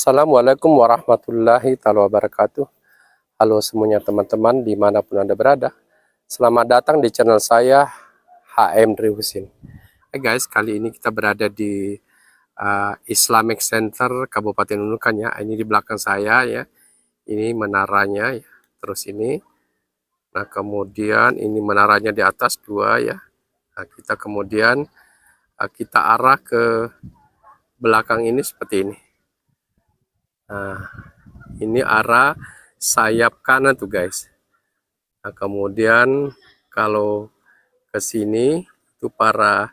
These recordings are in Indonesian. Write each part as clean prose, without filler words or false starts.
Assalamualaikum warahmatullahi wabarakatuh. Halo semuanya teman-teman dimanapun Anda berada. Selamat datang di channel saya HM Dri Husin. Hai guys, kali ini kita berada di Islamic Center Kabupaten Nunukan ya. Ini di belakang saya ya. Ini menaranya ya. Terus ini. Nah kemudian ini menaranya di atas dua ya. Nah, kita kemudian kita arah ke belakang ini seperti ini. Nah, ini arah sayap kanan tuh guys. Nah, kemudian kalau ke sini itu para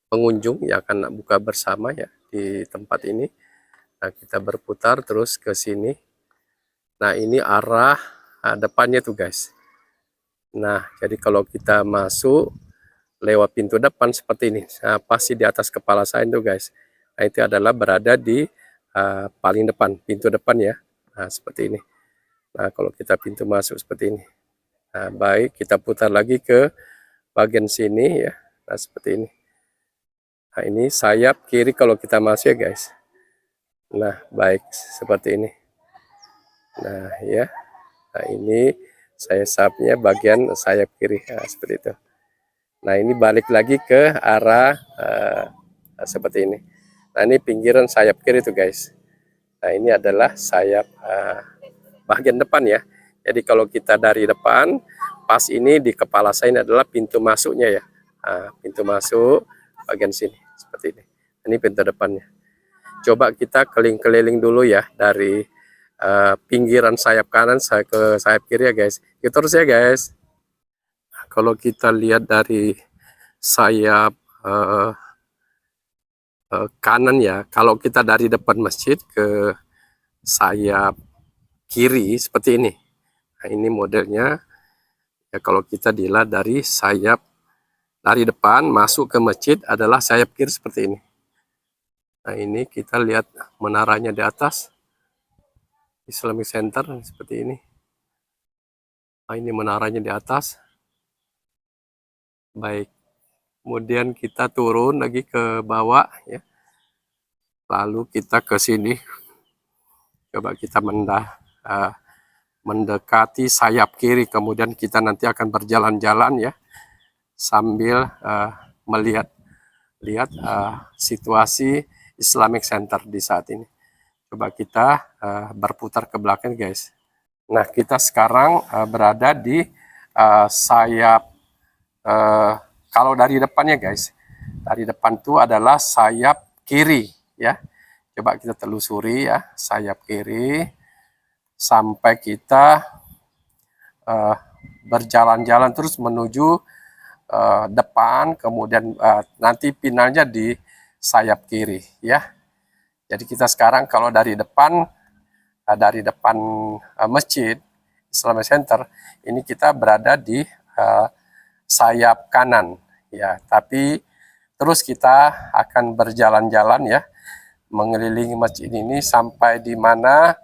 pengunjung yang akan buka bersama ya di tempat ini. Nah, kita berputar terus ke sini. Nah, ini arah depannya tuh guys. Nah, jadi kalau kita masuk lewat pintu depan seperti ini. Nah, pasti di atas kepala saya tuh guys. Nah, itu adalah berada di paling depan, pintu depan ya. Nah, seperti ini. Nah, kalau kita pintu masuk seperti ini. Nah, baik, kita putar lagi ke bagian sini ya. Nah, seperti ini. Nah, ini sayap kiri kalau kita masuk ya guys. Nah, baik, seperti ini. Nah, ya. Nah, ini sayapnya bagian sayap kiri. Nah, seperti itu. Nah, ini balik lagi ke arah seperti ini. Nah, ini pinggiran sayap kiri tuh guys. Nah, ini adalah sayap bagian depan ya. Jadi kalau kita dari depan, pas ini di kepala saya ini adalah pintu masuknya ya. Nah, pintu masuk bagian sini seperti ini. Ini pintu depannya. Coba kita keliling-keliling dulu ya dari pinggiran sayap kanan saya ke sayap kiri ya guys. Itu terus ya guys. Nah, kalau kita lihat dari sayap kanan ya, kalau kita dari depan masjid ke sayap kiri seperti ini. Nah, ini modelnya ya, kalau kita dilihat dari sayap dari depan masuk ke masjid adalah sayap kiri seperti ini. Nah, ini kita lihat menaranya di atas Islamic Center seperti ini. Nah, ini menaranya di atas. Baik. Kemudian kita turun lagi ke bawah ya. Lalu kita ke sini. Coba kita mendekati sayap kiri, kemudian kita nanti akan berjalan-jalan ya sambil melihat situasi Islamic Center di saat ini. Coba kita berputar ke belakang guys. Nah, kita sekarang berada di sayap kalau dari depannya guys. Dari depan itu adalah sayap kiri ya. Coba kita telusuri ya, sayap kiri sampai kita berjalan-jalan terus menuju depan, kemudian nanti pinanya di sayap kiri ya. Jadi kita sekarang kalau dari depan masjid Islamic Center ini kita berada di sayap kanan ya, tapi terus kita akan berjalan-jalan ya mengelilingi masjid ini sampai di mana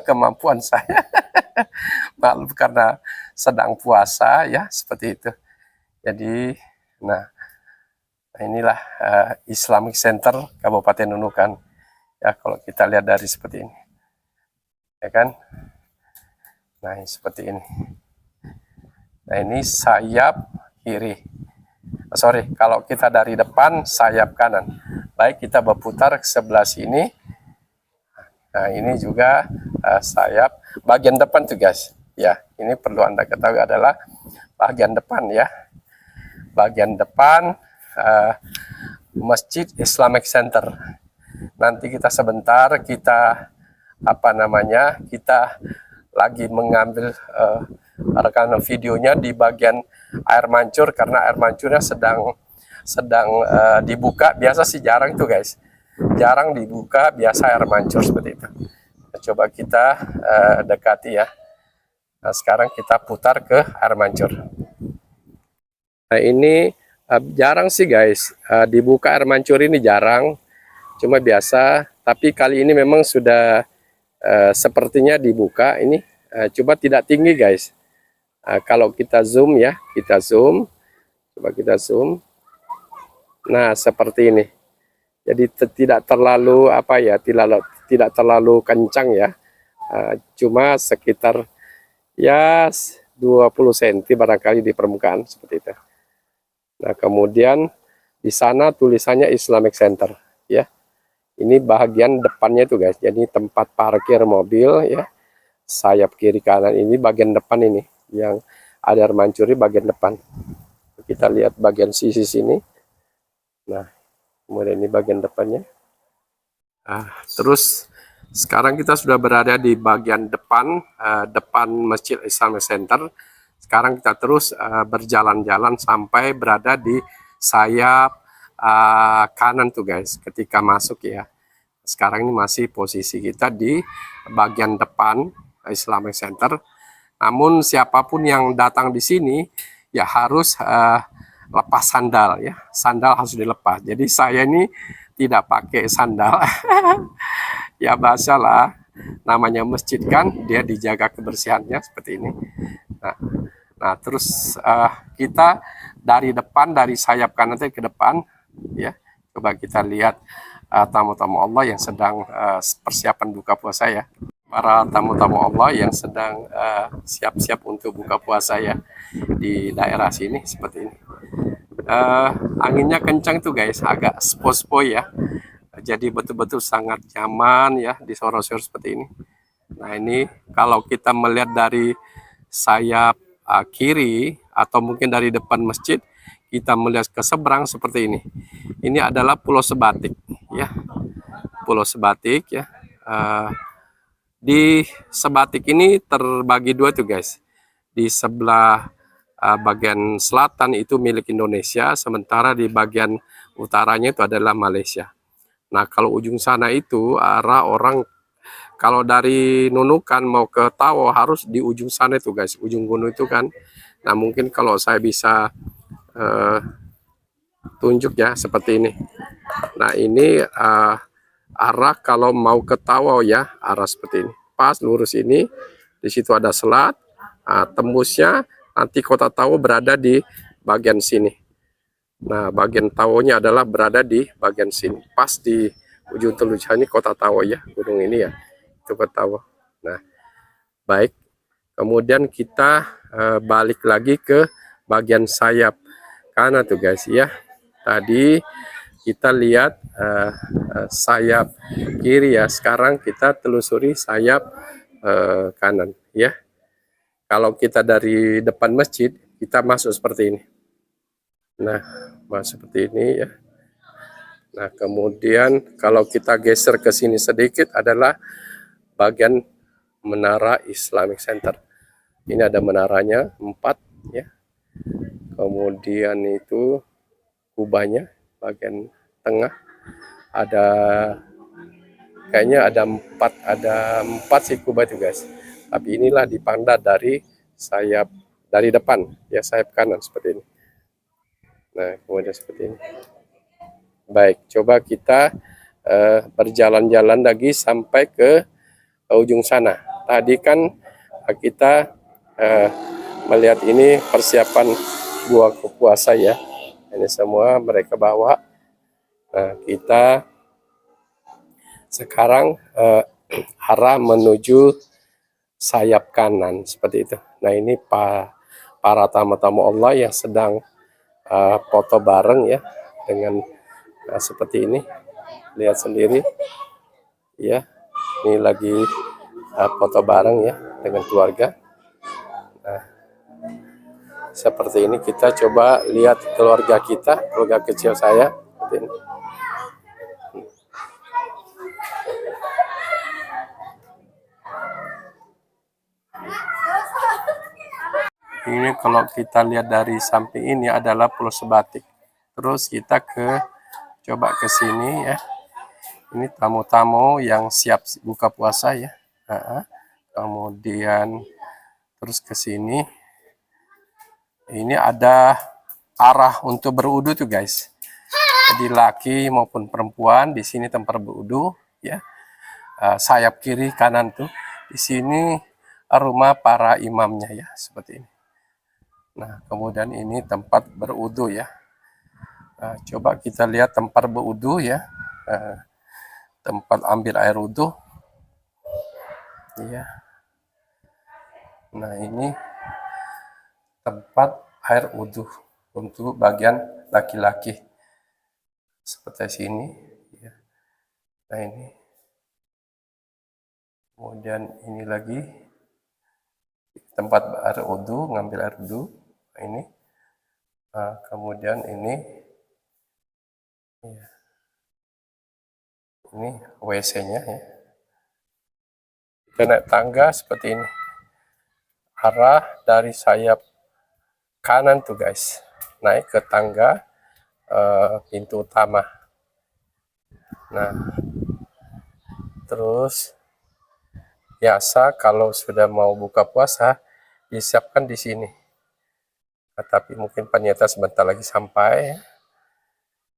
kemampuan saya. Maklum karena sedang puasa ya, seperti itu. Jadi nah inilah Islamic Center Kabupaten Nunukan ya, kalau kita lihat dari seperti ini ya kan. Nah, seperti ini. Nah, ini sayap kiri. Sorry, kalau kita dari depan sayap kanan. Baik, kita berputar ke sebelah sini. Nah, ini juga sayap bagian depan tuh guys. Ya, ini perlu Anda ketahui adalah bagian depan ya. Bagian depan Masjid Islamic Center. Nanti kita sebentar kita kita lagi mengambil rekaman videonya di bagian air mancur, karena air mancurnya sedang dibuka. Biasa sih jarang itu guys, jarang dibuka, biasa air mancur seperti itu. Nah, coba kita dekati ya. Nah, sekarang kita putar ke air mancur. Nah, ini jarang sih guys dibuka air mancur, ini jarang, cuma biasa. Tapi kali ini memang sudah sepertinya dibuka ini. Coba tidak tinggi guys. Kalau kita zoom ya, coba kita zoom. Nah, seperti ini. Jadi tidak terlalu apa ya, tidak terlalu kencang ya. Cuma sekitar ya 20 cm barangkali di permukaan seperti itu. Nah, kemudian di sana tulisannya Islamic Center ya. Ini bagian depannya itu guys. Jadi tempat parkir mobil ya. Sayap kiri kanan ini bagian depan ini yang ada mancuri bagian depan. Kita lihat bagian sisi sini. Nah, kemudian ini bagian depannya. Terus sekarang kita sudah berada di bagian depan depan Masjid Islamic Center. Sekarang kita terus berjalan-jalan sampai berada di sayap kanan tuh guys. Ketika masuk ya. Sekarang ini masih posisi kita di bagian depan Islamic Center. Namun siapapun yang datang di sini ya harus lepas sandal ya. Sandal harus dilepas. Jadi saya ini tidak pakai sandal. Ya bahasalah, namanya masjid kan, dia dijaga kebersihannya seperti ini. Nah terus kita dari depan, dari sayap kanan ke depan ya. Coba kita lihat tamu-tamu Allah yang sedang persiapan buka puasa ya. Para tamu-tamu Allah yang sedang siap-siap untuk buka puasa ya di daerah sini seperti ini. Anginnya kencang tuh guys, agak spoi-spoi ya. Jadi betul-betul sangat nyaman ya di sore-sore seperti ini. Nah ini kalau kita melihat dari sayap kiri atau mungkin dari depan masjid, kita melihat ke seberang seperti ini. Ini adalah Pulau Sebatik ya. Pulau Sebatik ya. Di Sebatik ini terbagi dua tuh guys. Di sebelah bagian selatan itu milik Indonesia, sementara di bagian utaranya itu adalah Malaysia. Nah kalau ujung sana itu arah orang, kalau dari Nunukan mau ke Tawau harus di ujung sana itu guys, ujung gunung itu kan. Nah mungkin kalau saya bisa tunjuk ya seperti ini. Nah ini arah kalau mau ke Tawau ya, arah seperti ini. Pas lurus ini, di situ ada selat, tembusnya nanti kota Tawau berada di bagian sini. Nah, bagian Tawau-nya adalah berada di bagian sini. Pas di ujung teluja ini kota Tawau ya, gunung ini ya. Itu kota Tawau. Nah, baik. Kemudian kita balik lagi ke bagian sayap kanan tuh guys ya. Tadi kita lihat sayap kiri ya. Sekarang kita telusuri sayap kanan ya. Kalau kita dari depan masjid, kita masuk seperti ini. Nah, masuk seperti ini ya. Nah, kemudian kalau kita geser ke sini sedikit adalah bagian Menara Islamic Center. Ini ada menaranya 4 ya. Kemudian itu kubahnya bagian tengah. Ada kayaknya ada 4 sih kubah itu guys. Tapi inilah dipandang dari sayap dari depan ya, sayap kanan seperti ini. Nah, kemudian seperti ini. Baik, coba kita berjalan-jalan lagi sampai ke ujung sana. Tadi kan kita melihat ini persiapan buah puasa ya. Ini semua mereka bawa. Nah, kita sekarang arah menuju sayap kanan seperti itu. Nah ini para tamu-tamu Allah yang sedang foto bareng ya dengan seperti ini. Lihat sendiri ya, ini lagi foto bareng ya dengan keluarga. Nah, seperti ini kita coba lihat keluarga kita, keluarga kecil saya seperti ini. Ini kalau kita lihat dari samping ini adalah Pulau Sebatik. Terus kita coba ke sini ya. Ini tamu-tamu yang siap buka puasa ya. Kemudian terus ke sini. Ini ada arah untuk berwudu tuh guys. Jadi laki maupun perempuan di sini tempat berwudu ya. Sayap kiri kanan tuh. Di sini rumah para imamnya ya, seperti ini. Nah, kemudian ini tempat berwudu ya. Nah, coba kita lihat tempat berwudu ya. tempat ambil air wudhu. Iya. Nah, ini tempat air wudhu untuk bagian laki-laki. Seperti sini. Ya. Nah, ini. Kemudian ini lagi tempat air wudhu, ngambil air wudhu. Nah, ini. Nah, kemudian ini. Ya. Ini WC-nya ya. Kita naik tangga seperti ini. Arah dari sayap kanan tuh guys, naik ke tangga pintu utama. Nah, terus biasa kalau sudah mau buka puasa disiapkan di sini. Nah, tapi mungkin panitia sebentar lagi sampai.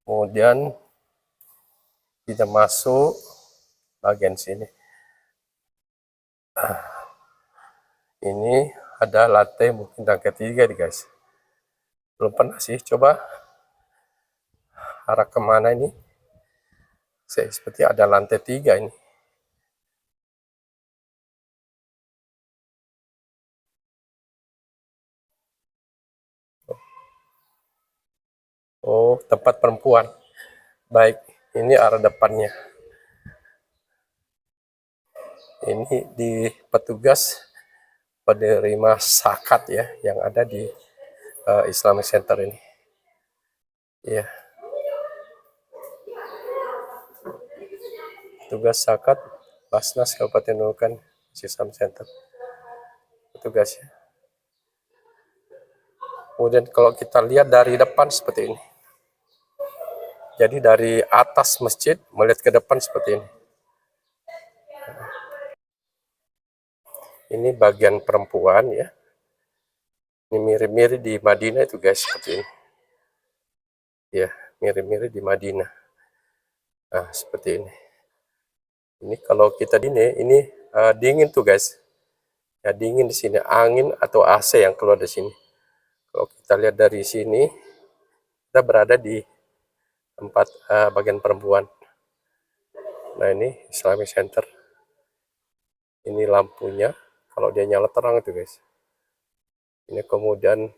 Kemudian kita masuk bagian sini. Ini ada lantai mungkin lantai 3 nih guys. Belum pernah sih coba arah kemana ini. Seperti ada lantai 3 ini. Oh, tempat perempuan. Baik, ini arah depannya. Ini di petugas penerima zakat ya, yang ada di Islamic Center ini. Ya. Petugas zakat Basnas Kabupaten Nunukan Islamic Center. Petugasnya. Kemudian kalau kita lihat dari depan seperti ini. Jadi dari atas masjid melihat ke depan seperti ini. Ini bagian perempuan ya. Ini mirip-mirip di Madinah itu guys seperti ini. Ya, mirip-mirip di Madinah. Nah, seperti ini. Ini kalau kita ini dingin tuh guys. Ya, dingin di sini, angin atau AC yang keluar dari sini. Kalau kita lihat dari sini, kita berada di tempat bagian perempuan. Nah, ini Islamic Center. Ini lampunya. Kalau dia nyala terang itu guys. Ini kemudian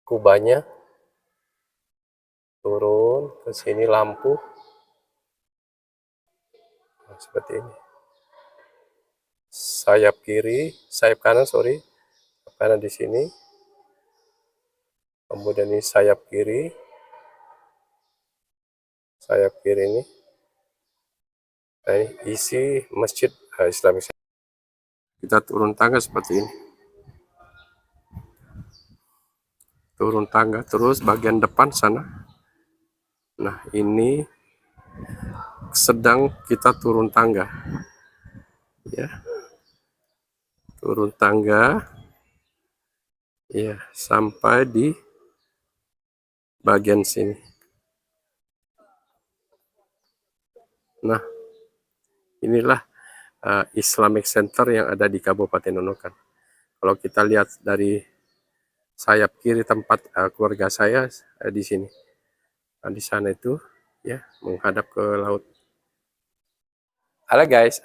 kubahnya turun ke sini lampu. Nah, seperti ini. Sayap kanan sorry. Sayap kanan di sini. Kemudian ini sayap kiri. Sayap kiri ini. Nah, ini isi masjid Islamic Center. Kita turun tangga seperti ini. Turun tangga terus bagian depan sana. Nah, ini sedang kita turun tangga. Ya. Turun tangga. Ya, sampai di bagian sini. Nah, inilah Islamic Center yang ada di Kabupaten Nunukan. Kalau kita lihat dari sayap kiri tempat keluarga saya di sini. Nah, di sana itu ya menghadap ke laut. Halo guys,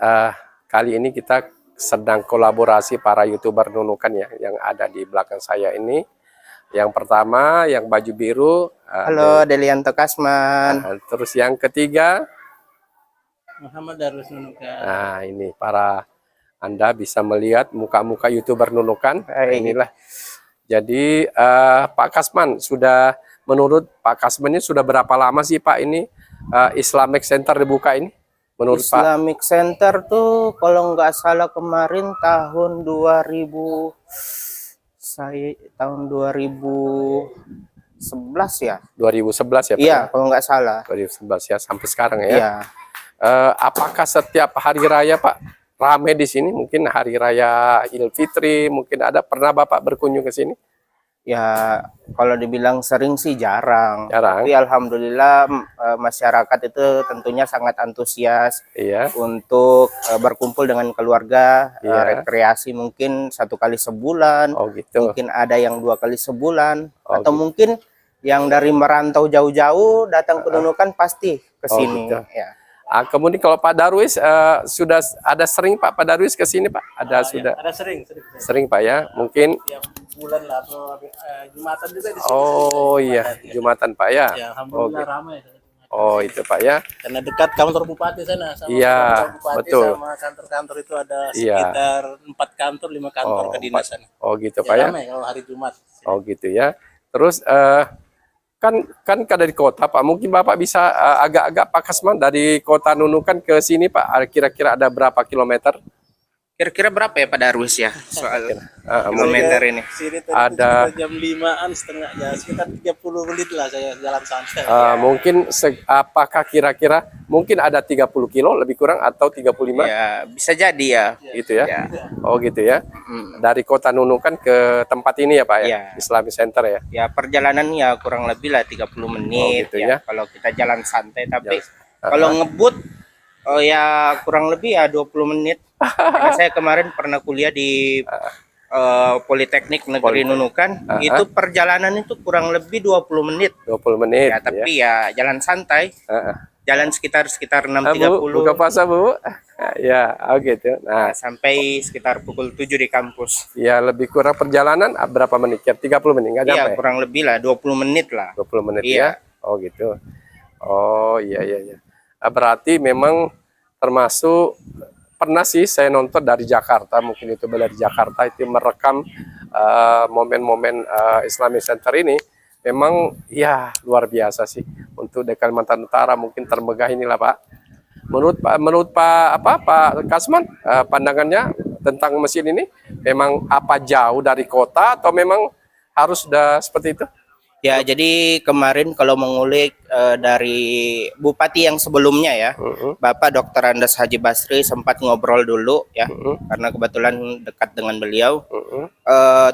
kali ini kita sedang kolaborasi para YouTuber Nunukan ya yang ada di belakang saya ini. Yang pertama yang baju biru. Halo, Delianto Kasman. Terus yang ketiga Muhammad Darus Nunukan. Nah, ini para Anda bisa melihat muka-muka YouTuber Nunukan. Nah, inilah. Jadi Pak Kasman sudah, menurut Pak Kasman ini sudah berapa lama sih Pak ini Islamic Center dibuka ini? Menurut Islamic Pak? Center tuh kalau nggak salah kemarin tahun 2000, tahun 2011 ya. 2011 ya Pak? Iya, kalau nggak salah. 2011 ya sampai sekarang ya. Iya. Apakah setiap hari raya Pak ramai di sini? Mungkin hari raya Idul Fitri, mungkin ada, pernah Bapak berkunjung ke sini? Ya, kalau dibilang sering sih jarang. Jarang. Tapi alhamdulillah masyarakat itu tentunya sangat antusias untuk berkumpul dengan keluarga, rekreasi mungkin 1 kali sebulan, gitu. mungkin ada yang 2 kali sebulan, atau mungkin yang dari merantau jauh-jauh datang ke Nunukan pasti ke Oh, sini. gitu. Ya. Kemudian kalau Pak Darwis sudah ada sering Pak Darwis ke sini Pak? Ada sudah Ada sering. sering Pak ya? Mungkin Tiap bulan lah atau Jumatan juga di sini. oh iya Jumatan Pak ya? Ya, alhamdulillah ramai. Oh itu Pak ya? Karena dekat kantor bupati sana sama Iya, kantor bupati betul. sama kantor-kantor itu ada Iya. sekitar 4 kantor, 5 kantor kedinasan. Oh gitu Ya, Pak ya? ramai kalau hari Jumat. Oh gitu ya. Terus kan dari kota Pak, mungkin Bapak bisa agak-agak Pak Kasman dari kota Nunukan ke sini Pak, kira-kira ada berapa kilometer? Kira-kira berapa ya Pak Darwis ya soal Mungkin kilometer ini? Sini tadi Ada- sekitar jam 5-an setengah ya sekitar 30 menit lah saya jalan santai. Mungkin apakah kira-kira mungkin ada 30 kilo lebih kurang atau 35 Ya, bisa jadi ya. gitu ya? Ya. Oh gitu ya. Hmm. Dari kota Nunukan ke tempat ini ya Pak ya? Iya. Islamic Center ya. Ya perjalanan ya kurang lebih lah 30 menit gitu ya, ya. kalau kita jalan santai, tapi Jalan- kalau ngebut ya kurang lebih ya 20 menit. Karena saya kemarin pernah kuliah di Politeknik Negeri Nunukan, itu perjalanan itu kurang lebih 20 menit. 20 menit Ya, tapi ya jalan santai. Heeh. Jalan sekitar Bu, 6.30 buka puasa Bu. Ya, oh gitu. Nah, sampai sekitar pukul 7 di kampus. ya lebih kurang perjalanan berapa menit? Ya 30 menit nggak Iya, nyampe. kurang lebih lah 20 menit lah. 20 menit Iya. ya. Oh gitu. Oh iya. Berarti memang termasuk pernah sih saya nonton dari Jakarta, mungkin itu dari Jakarta itu merekam momen-momen Islamic Center ini. Memang ya luar biasa sih untuk di Kalimantan Utara, mungkin termegah inilah Pak. Menurut Pak Kasman, pandangannya tentang mesin ini memang apa jauh dari kota atau memang harus sudah seperti itu? Ya, jadi kemarin kalau mengulik dari Bupati yang sebelumnya ya, Bapak Dr. Andes Haji Basri sempat ngobrol dulu ya, karena kebetulan dekat dengan beliau.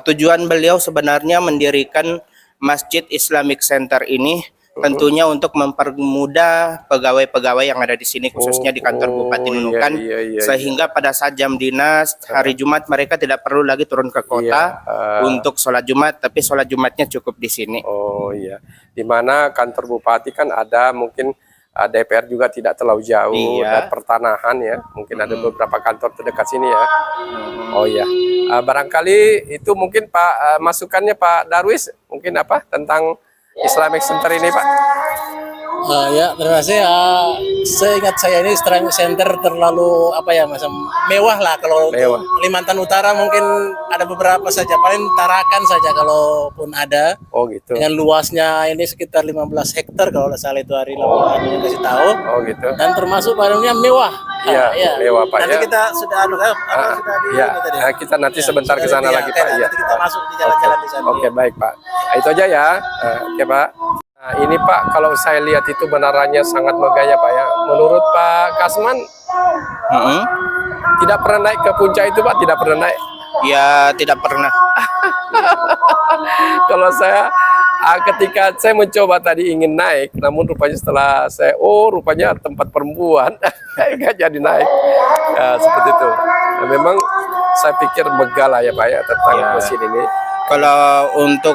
Tujuan beliau sebenarnya mendirikan Masjid Islamic Center ini tentunya untuk mempermudah pegawai-pegawai yang ada di sini, khususnya di kantor Bupati Nunukan, iya. sehingga pada saat jam dinas hari Jumat mereka tidak perlu lagi turun ke kota untuk sholat Jumat, tapi sholat Jumatnya cukup di sini. Oh iya, di mana kantor bupati kan ada mungkin DPR juga tidak terlalu jauh, Iya. dan pertanahan ya, mungkin ada beberapa kantor terdekat sini ya. Oh iya, barangkali itu mungkin Pak masukannya Pak Darwis mungkin apa tentang Islamic Center ini Pak? Ya, terima kasih. Seingat saya ini Islamic Center terlalu apa ya, macam mewah lah kalau Mewah. untuk Kalimantan Utara mungkin ada beberapa saja, paling Tarakan saja kalaupun ada. Oh gitu. Dengan luasnya ini sekitar 15 hektar kalau tidak salah itu hari lalu yang kasih tahu. Oh gitu. Dan termasuk barangnya mewah. Iya, mewah, Pak, Nanti ya. kita sudah sudah di Ya, ini tadi. kita nanti sebentar ke sudah sana di- lagi oke, Pak. Iya. Nanti kita masuk di jalan-jalan di sana. Oke, baik Pak. Itu aja ya. Oke Pak. Nah, ini Pak, kalau saya lihat itu benarannya sangat megah ya Pak ya. Menurut Pak Kasman, tidak pernah naik ke puncak itu Pak? Tidak pernah naik? Ya, tidak pernah. Kalau saya ketika saya mencoba tadi ingin naik, namun rupanya setelah saya, rupanya tempat perempuan, nggak jadi naik. Ya, seperti itu. Nah, memang saya pikir megah lah ya Pak ya tentang Ya. mesin ini. Kalau untuk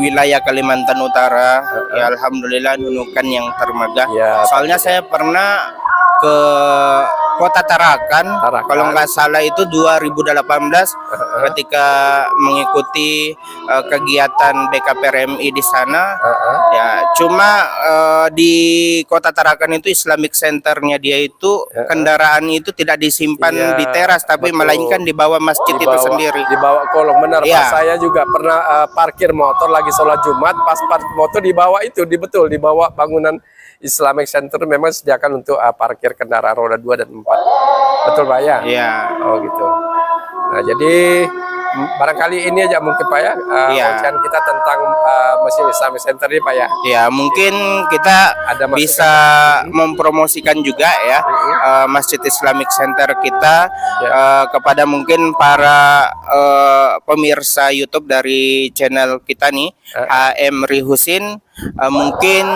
wilayah Kalimantan Utara, ya alhamdulillah Nunukan yang termegah. Ya, Soalnya saya pernah ke Kota Tarakan, kalau nggak salah itu 2018 ketika mengikuti kegiatan BKPRMI di sana. Ya, cuma di Kota Tarakan itu Islamic Centernya dia itu kendaraan itu tidak disimpan Iya, di teras, tapi betul. melainkan di bawah masjid itu sendiri. Dibawa kolong, benar Iya. Pak. Saya juga pernah parkir motor lagi sholat Jumat, pas parkir motor dibawa itu, dibawa bangunan Islamic Center memang sediakan untuk parkir kendaraan roda 2 dan 4. Betul Pak ya? Iya. Oh gitu. Nah jadi barangkali ini aja mungkin Pak ya, Iya. ocehan kita tentang mesin Islamic Center ini Pak ya. Ya, mungkin kita Ada masukan? bisa mempromosikan juga ya Masjid Islamic Center kita kepada mungkin para pemirsa YouTube dari channel kita nih, HM Rihusin. Mungkin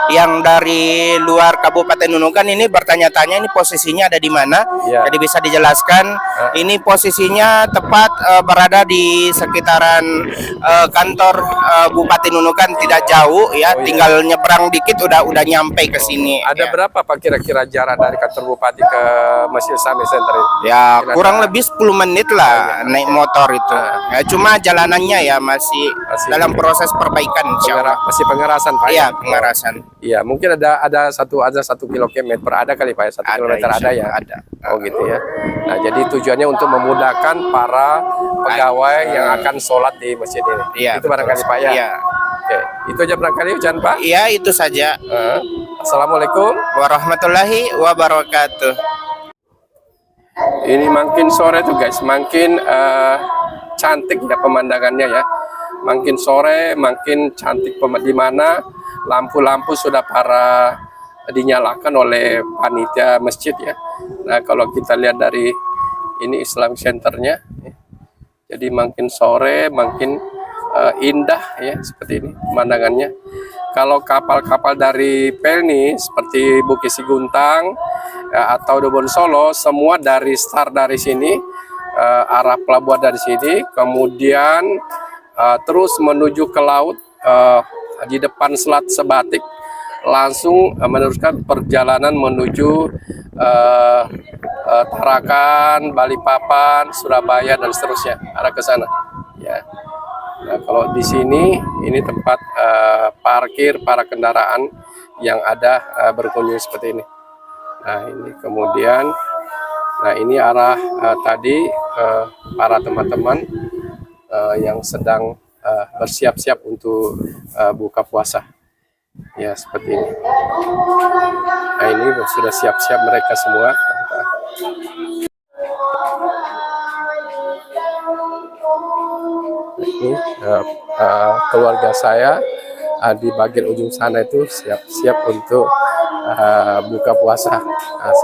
yang dari luar Kabupaten Nunukan ini bertanya-tanya ini posisinya ada di mana. Ya. Jadi bisa dijelaskan. Ini posisinya tepat berada di sekitaran kantor Bupati Nunukan, tidak jauh ya. Oh, iya. Tinggal nyebrang dikit udah nyampe ke sini. Ada ya. berapa Pak kira-kira jarak dari kantor Bupati ke Masjid Islamic Center ini? Ya Kira-kira kurang lebih 10 menit lah naik motor itu. Ya, cuma jalanannya ya masih dalam proses perbaikan, insya Allah. masih pengerasan Pak. Iya, pengerasan. Iya, mungkin ada 1 kilometer ada kali Pak ya, 1 kilometer ada ya. Ada. Oh gitu ya. Nah jadi tujuannya untuk memudahkan para pegawai yang akan sholat di masjid ini. Iya, Itu barangkali Pak ya. Iya. Oke, itu aja barangkali ujian Pak. Iya, itu saja. Assalamualaikum Warahmatullahi wabarakatuh. Ini makin sore tuh guys, makin cantik ya pemandangannya ya. Makin sore, makin cantik di mana lampu-lampu sudah dinyalakan oleh panitia masjid ya. Nah kalau kita lihat dari ini Islamic Centernya, jadi makin sore, makin indah ya seperti ini pemandangannya. Kalau kapal-kapal dari Pelni seperti Bukit Siguntang atau Dobon Solo, semua dari start dari sini, arah pelabuhan dari sini, kemudian terus menuju ke laut di depan Selat Sebatik, langsung meneruskan perjalanan menuju Tarakan, Balikpapan, Surabaya dan seterusnya arah ke sana. Ya. Nah, kalau di sini ini tempat parkir para kendaraan yang ada berkunjung seperti ini. Nah ini kemudian, nah ini arah tadi para teman-teman yang sedang bersiap-siap untuk buka puasa. Ya seperti ini. Nah ini sudah siap-siap mereka semua. Ini keluarga saya di bagian ujung sana itu siap-siap untuk buka puasa. Nah,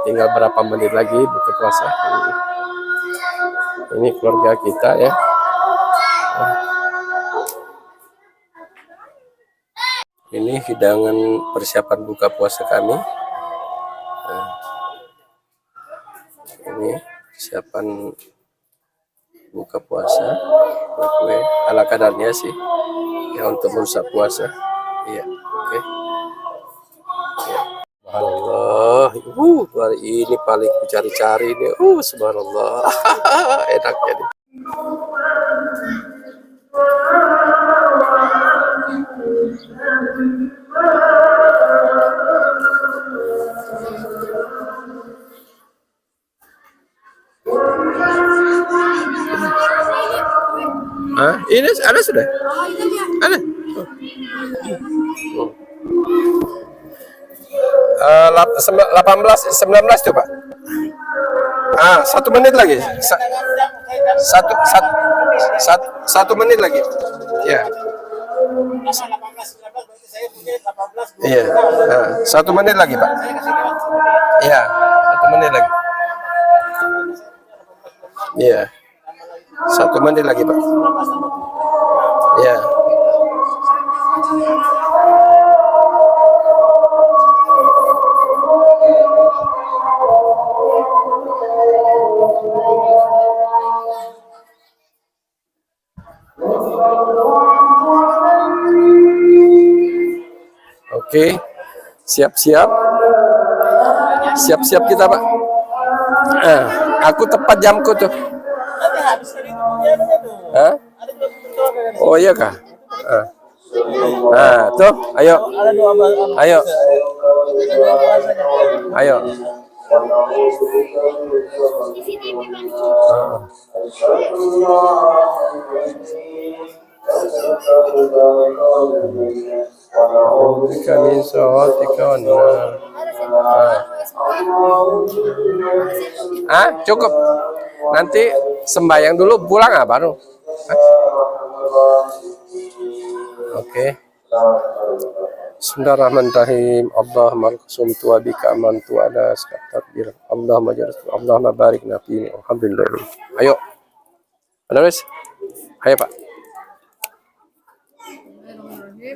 tinggal berapa menit lagi buka puasa. Ini keluarga kita ya. Ini hidangan persiapan buka puasa kami. Ini persiapan buka puasa, kue ala kadarnya sih ya untuk merusak puasa. Iya, oke. Ya. Subhanallah, hari ini paling cari-cari ini. Subhanallah, enak jadi. Ini ada sudah? Ada. 18, 19 tuh Pak. 1 menit lagi. Satu menit lagi. Ya. Iya. 1 menit lagi Pak. Iya. 1 menit lagi. Iya. 1 menit lagi Pak. Ya. Oke, siap-siap. Siap-siap kita Pak. Aku tepat jamku tuh. Hah? Oh iya kah? Tuh, ayo. Ayo. Ayo. Kami cukup. Nanti sembahyang dulu pulang baru. Oke. Bismillahirrahmanirrahim. Allahumma qasumtu wa bika amantu ala takbir. Allahumma jaris. Allahumma barik nafi. Alhamdulillah. Ayo. Ada wes? Ayo Pak. Hmm.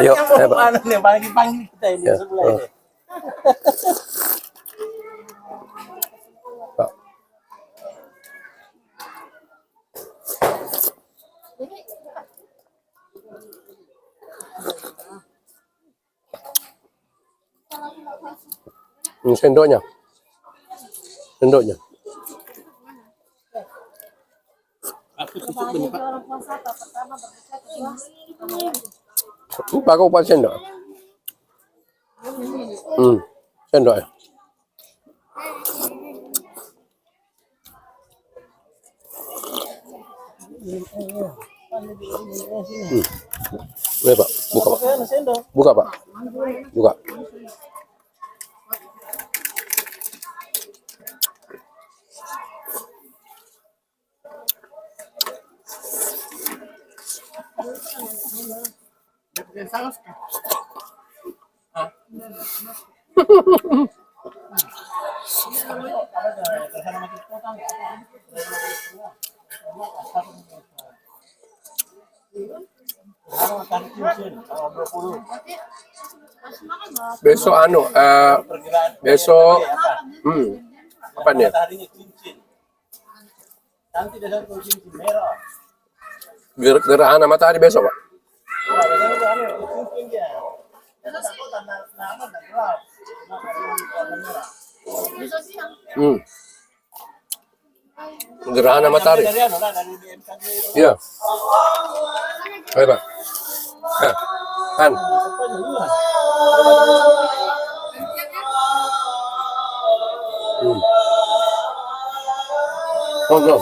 Ayo, ayo, Pak. Mana nih panggil kita ini Ya, sebelah ini. Pak. Sendoknya. Sendoknya. Pak, kau buat sendok. Sendok ya. Ini Pak, buka Pak. Buka Pak. Buka. Besok besok apa nih? Gerhana matahari besok Pak. Gerhana matahari. Iya. Ayo Pak. Kan. Belum.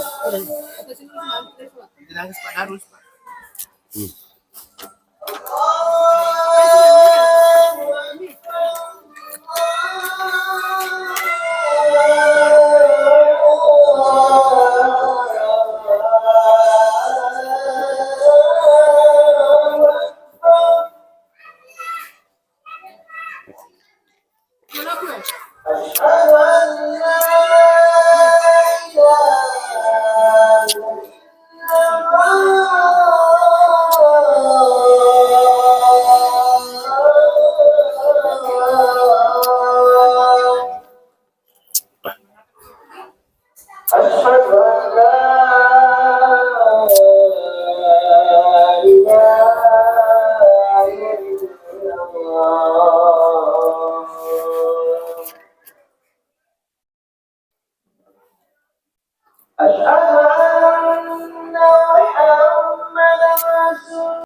أشهد